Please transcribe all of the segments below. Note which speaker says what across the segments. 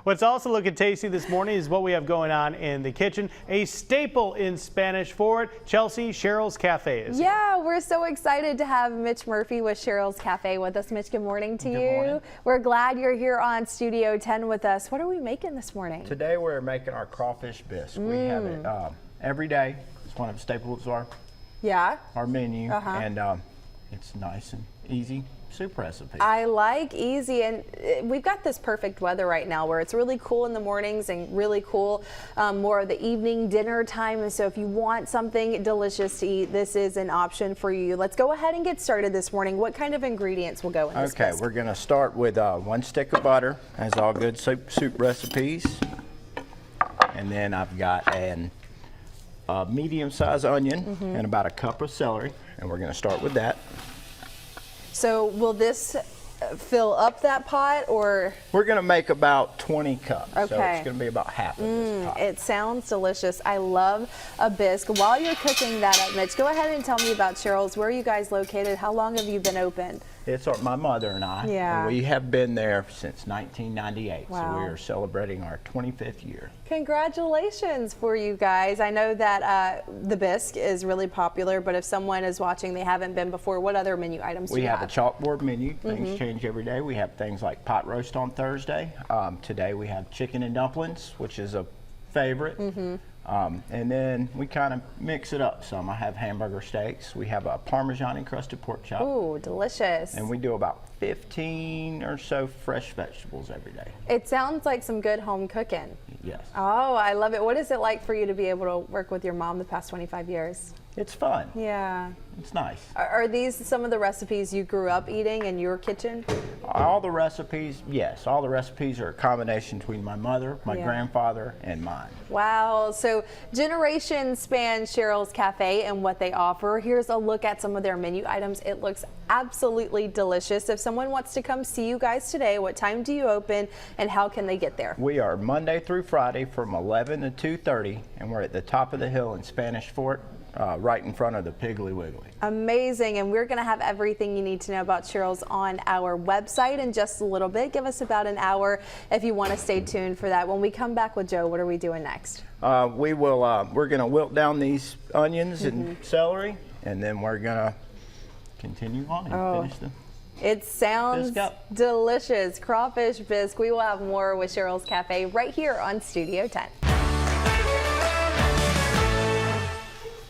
Speaker 1: What's also looking tasty this morning is what we have going on in the kitchen. A staple in Spanish Fort. Chelsea, Cheryl's Cafe is here.
Speaker 2: Yeah, we're so excited to have Mitch Murphy with Cheryl's Cafe with us. Mitch, good morning to you.
Speaker 3: Good morning.
Speaker 2: We're glad you're here on Studio 10 with us. What are we making this morning?
Speaker 3: Today we're making our crawfish bisque. We have it every day. It's one of the staples of our menu, and it's nice and easy soup recipe.
Speaker 2: I like easy, and we've got this perfect weather right now where it's really cool in the mornings and really cool more of the evening dinner time. And so if you want something delicious to eat, this is an option for you. Let's go ahead and get started this morning. What kind of ingredients will go in this bisque?
Speaker 3: We're going to start with 1 stick of butter, as all good soup recipes. And then I've got a medium-sized onion and about a cup of celery, and we're going to start with that.
Speaker 2: So will this fill up that pot, or?
Speaker 3: We're going to make about 20 cups, so it's
Speaker 2: Okay.
Speaker 3: going to be about half of this pot.
Speaker 2: It sounds delicious. I love a bisque. While you're cooking that up, Mitch, go ahead and tell me about Cheryl's. Where are you guys located? How long have you been open?
Speaker 3: It's my mother and I.
Speaker 2: Yeah.
Speaker 3: And we have been there since 1998.
Speaker 2: Wow.
Speaker 3: So we are celebrating our 25th year.
Speaker 2: Congratulations for you guys. I know that the bisque is really popular, but if someone is watching, they haven't been before, what other menu items do
Speaker 3: We
Speaker 2: you
Speaker 3: have
Speaker 2: have?
Speaker 3: a chalkboard menu. Things change every day. We have things like pot roast on Thursday. Today we have chicken and dumplings, which is a favorite. And then we kind of mix it up some. I have hamburger steaks. We have a Parmesan encrusted pork chop.
Speaker 2: Ooh, delicious.
Speaker 3: And we do about 15 or so fresh vegetables every day.
Speaker 2: It sounds like some good home cooking.
Speaker 3: Yes.
Speaker 2: Oh, I love it. What is it like for you to be able to work with your mom the past 25 years?
Speaker 3: It's fun.
Speaker 2: Yeah.
Speaker 3: It's nice.
Speaker 2: Are these some of the recipes you grew up eating in your kitchen?
Speaker 3: All the recipes, yes. All the recipes are a combination between my mother, my
Speaker 2: Yeah.
Speaker 3: grandfather, and mine.
Speaker 2: Wow. So generations span Cheryl's Cafe and what they offer. Here's a look at some of their menu items. It looks absolutely delicious. If someone wants to come see you guys today, what time do you open and how can they get there?
Speaker 3: We are Monday through Friday from 11 to 2:30, and we're at the top of the hill in Spanish Fort, right in front of the Piggly Wiggly.
Speaker 2: Amazing. And we're going to have everything you need to know about Cheryl's on our website in just a little bit. Give us about an hour if you want to stay tuned for that. When we come back with Joe, what are we doing next?
Speaker 3: We're going to wilt down these onions and celery, and then we're going to continue on and finish them.
Speaker 2: It sounds
Speaker 3: Bisque up.
Speaker 2: delicious. Crawfish bisque. We will have more with Cheryl's Cafe right here on Studio 10.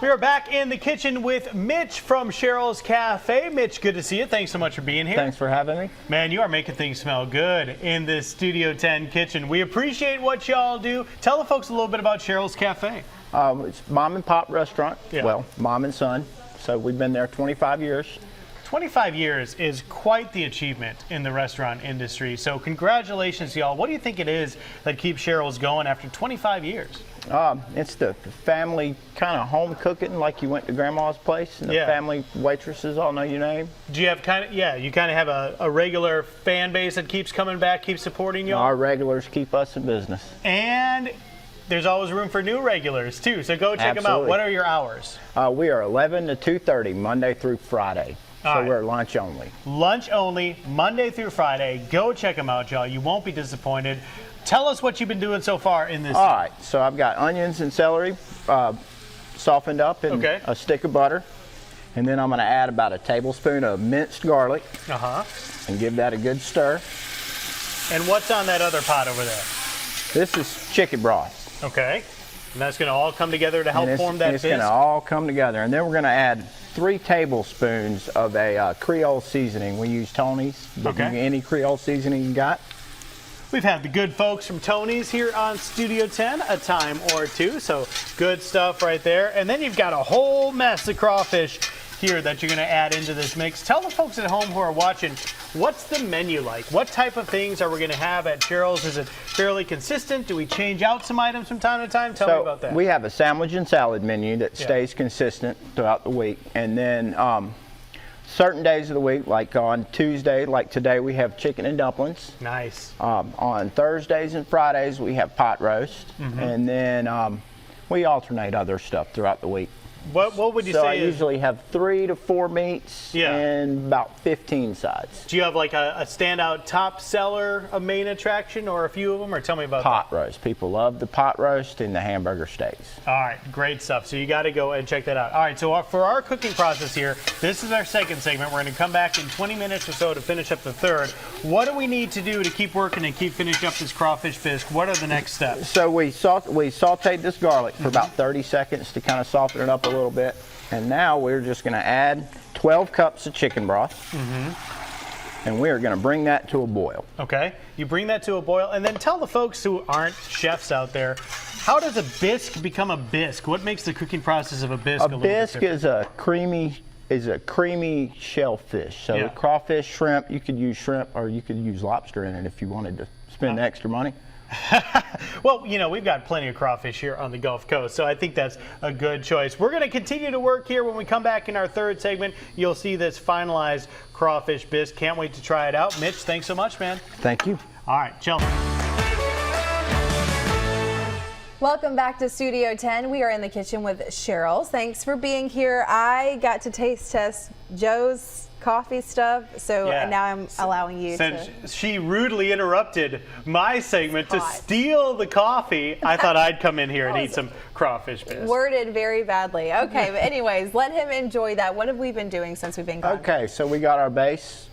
Speaker 1: We are back in the kitchen with Mitch from Cheryl's Cafe. Mitch, good to see you. Thanks so much for being here.
Speaker 3: Thanks for having me.
Speaker 1: Man, you are making things smell good in this Studio 10 kitchen. We appreciate what y'all do. Tell the folks a little bit about Cheryl's Cafe.
Speaker 3: It's mom and pop restaurant.
Speaker 1: Yeah.
Speaker 3: Well, mom and son. So we've been there 25 years.
Speaker 1: 25 years is quite the achievement in the restaurant industry. So congratulations, y'all. What do you think it is that keeps Cheryl's going after 25 years?
Speaker 3: It's the family kind of home cooking, like you went to grandma's place, and the family waitresses all know your name.
Speaker 1: Do you have you kind of have a regular fan base that keeps coming back, keeps supporting y'all?
Speaker 3: Our regulars keep us in business.
Speaker 1: And there's always room for new regulars too, so go check them out.
Speaker 3: Absolutely.
Speaker 1: What are your hours?
Speaker 3: We are 11 to 2:30, Monday through Friday. So
Speaker 1: All right.
Speaker 3: we're lunch only.
Speaker 1: Lunch only, Monday through Friday. Go check them out, y'all. You won't be disappointed. Tell us what you've been doing so far in this.
Speaker 3: All right, so I've got onions and celery softened up in a stick of butter. And then I'm going to add about a tablespoon of minced garlic and give that a good stir.
Speaker 1: And what's on that other pot over there?
Speaker 3: This is chicken broth.
Speaker 1: Okay. And that's going to all come together to help form that
Speaker 3: It's
Speaker 1: bisque?
Speaker 3: going to all come together. And then we're going to add 3 tablespoons of a Creole seasoning. We use Tony's, but any Creole seasoning you got.
Speaker 1: We've had the good folks from Tony's here on Studio 10 a time or two, so good stuff right there. And then you've got a whole mess of crawfish here that you're going to add into this mix. Tell the folks at home who are watching, what's the menu like? What type of things are we going to have at Cheryl's? Is it fairly consistent? Do we change out some items from time to time? Tell me about that.
Speaker 3: We have a sandwich and salad menu that stays consistent throughout the week. And then certain days of the week, like on Tuesday, like today, we have chicken and dumplings.
Speaker 1: Nice.
Speaker 3: On Thursdays and Fridays, we have pot roast. And then we alternate other stuff throughout the week.
Speaker 1: What would you
Speaker 3: So
Speaker 1: say
Speaker 3: I
Speaker 1: is,
Speaker 3: usually have 3 to 4 meats
Speaker 1: Yeah.
Speaker 3: and about 15 sides.
Speaker 1: do you have like a standout top seller, a main attraction, or a few of them, or tell me about
Speaker 3: Pot roast. People love the pot roast and the hamburger steaks.
Speaker 1: that. All right, great stuff. So you got to go and check that out. All right, so for our cooking process here, this is our second segment. We're going to come back in 20 minutes or so to finish up the third. What do we need to do to keep working and keep finishing up this crawfish bisque? What are the next steps?
Speaker 3: So we sauteed this garlic for about 30 seconds to kind of soften it up a little bit. And now we're just going to add 12 cups of chicken broth. And we're going to bring that to a boil.
Speaker 1: Okay, you bring that to a boil, and then tell the folks who aren't chefs out there, how does a bisque become a bisque? What makes the cooking process of a bisque a
Speaker 3: A
Speaker 1: little bit
Speaker 3: bisque
Speaker 1: different?
Speaker 3: is a creamy shellfish. So
Speaker 1: Yeah.
Speaker 3: crawfish, shrimp, you could use shrimp or you could use lobster in it if you wanted to spend extra money.
Speaker 1: Well, you know, we've got plenty of crawfish here on the Gulf Coast, so I think that's a good choice. We're going to continue to work here. When we come back in our third segment, you'll see this finalized crawfish bisque. Can't wait to try it out. Mitch, thanks so much, man.
Speaker 3: Thank you.
Speaker 1: All right, Chelsea.
Speaker 2: Welcome back to Studio 10. We are in the kitchen with Cheryl. Thanks for being here. I got to taste test Joe's coffee stuff, so
Speaker 1: Yeah.
Speaker 2: now I'm allowing you
Speaker 1: Since
Speaker 2: to.
Speaker 1: she rudely interrupted my segment to
Speaker 2: Hot.
Speaker 1: steal the coffee, I thought I'd come in here and eat some crawfish bisque.
Speaker 2: Worded very badly. Okay, but anyways, let him enjoy that. What have we been doing since we've been gone?
Speaker 3: Okay, so we got our base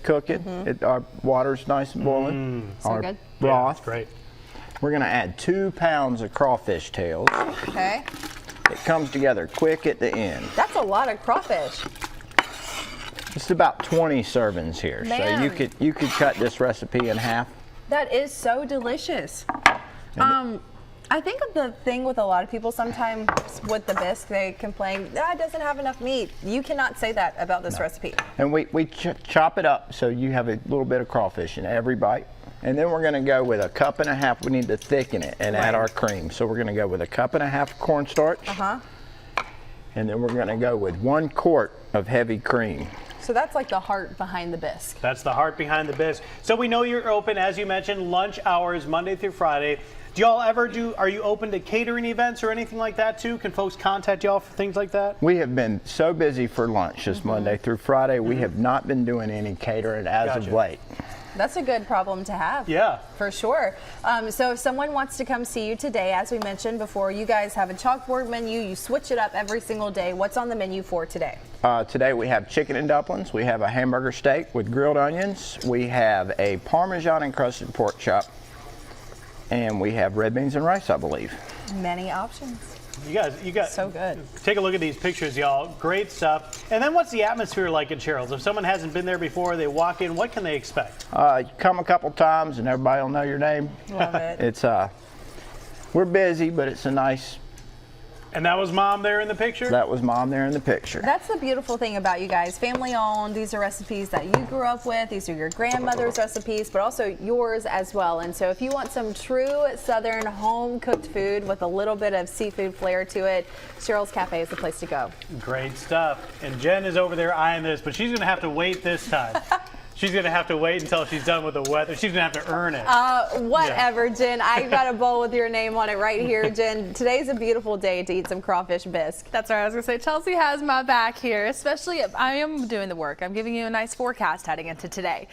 Speaker 3: cooking. Our water's nice and boiling.
Speaker 2: So
Speaker 3: our
Speaker 2: good.
Speaker 1: Yeah,
Speaker 3: broth.
Speaker 1: that's great.
Speaker 3: We're going to add 2 pounds of crawfish tails.
Speaker 2: Okay,
Speaker 3: It comes together quick at the end.
Speaker 2: that's a lot of crawfish.
Speaker 3: It's about 20 servings here. So
Speaker 2: Man.
Speaker 3: you could cut this recipe in half.
Speaker 2: That is so delicious. I think the thing with a lot of people sometimes with the bisque, they complain, it doesn't have enough meat. You cannot say that about this recipe.
Speaker 3: And we chop it up so you have a little bit of crawfish in every bite. And then we're going to go with 1.5 cups. We need to thicken it and add our cream. So we're going to go with 1.5 cups of cornstarch. And then we're going to go with 1 quart of heavy cream.
Speaker 2: So that's like the heart behind the bisque.
Speaker 1: That's the heart behind the bisque. So we know you're open, as you mentioned, lunch hours, Monday through Friday. Do y'all ever are you open to catering events or anything like that too? Can folks contact y'all for things like that?
Speaker 3: We have been so busy for lunch this Monday through Friday. We have not been doing any catering as of
Speaker 1: Gotcha.
Speaker 3: late.
Speaker 2: That's a good problem to have.
Speaker 1: Yeah.
Speaker 2: For sure. So if someone wants to come see you today, as we mentioned before, you guys have a chalkboard menu. You switch it up every single day. What's on the menu for today?
Speaker 3: Today we have chicken and dumplings. We have a hamburger steak with grilled onions. We have a Parmesan encrusted pork chop. And we have red beans and rice, I believe.
Speaker 2: Many options.
Speaker 1: You guys,
Speaker 2: So good.
Speaker 1: Take a look at these pictures, y'all. Great stuff. And then what's the atmosphere like at Cheryl's? If someone hasn't been there before, they walk in, what can they expect?
Speaker 3: You come a couple times and everybody will know your name.
Speaker 2: Love it.
Speaker 3: It's we're busy, but it's a nice.
Speaker 1: And that was Mom there in the picture?
Speaker 3: That was Mom there in the picture.
Speaker 2: That's the beautiful thing about you guys. Family owned. These are recipes that you grew up with. These are your grandmother's recipes, but also yours as well. And so if you want some true Southern home cooked food with a little bit of seafood flair to it, Cheryl's Cafe is the place to go.
Speaker 1: Great stuff. And Jen is over there eyeing this, but she's going to have to wait this time. She's going to have to wait until she's done with the weather. She's going to have to earn it.
Speaker 2: Whatever, Jen. I got a bowl with your name on it right here, Jen. Today's a beautiful day to eat some crawfish bisque.
Speaker 4: That's right. I was going to say, Chelsea has my back here, especially if I am doing the work. I'm giving you a nice forecast heading into today.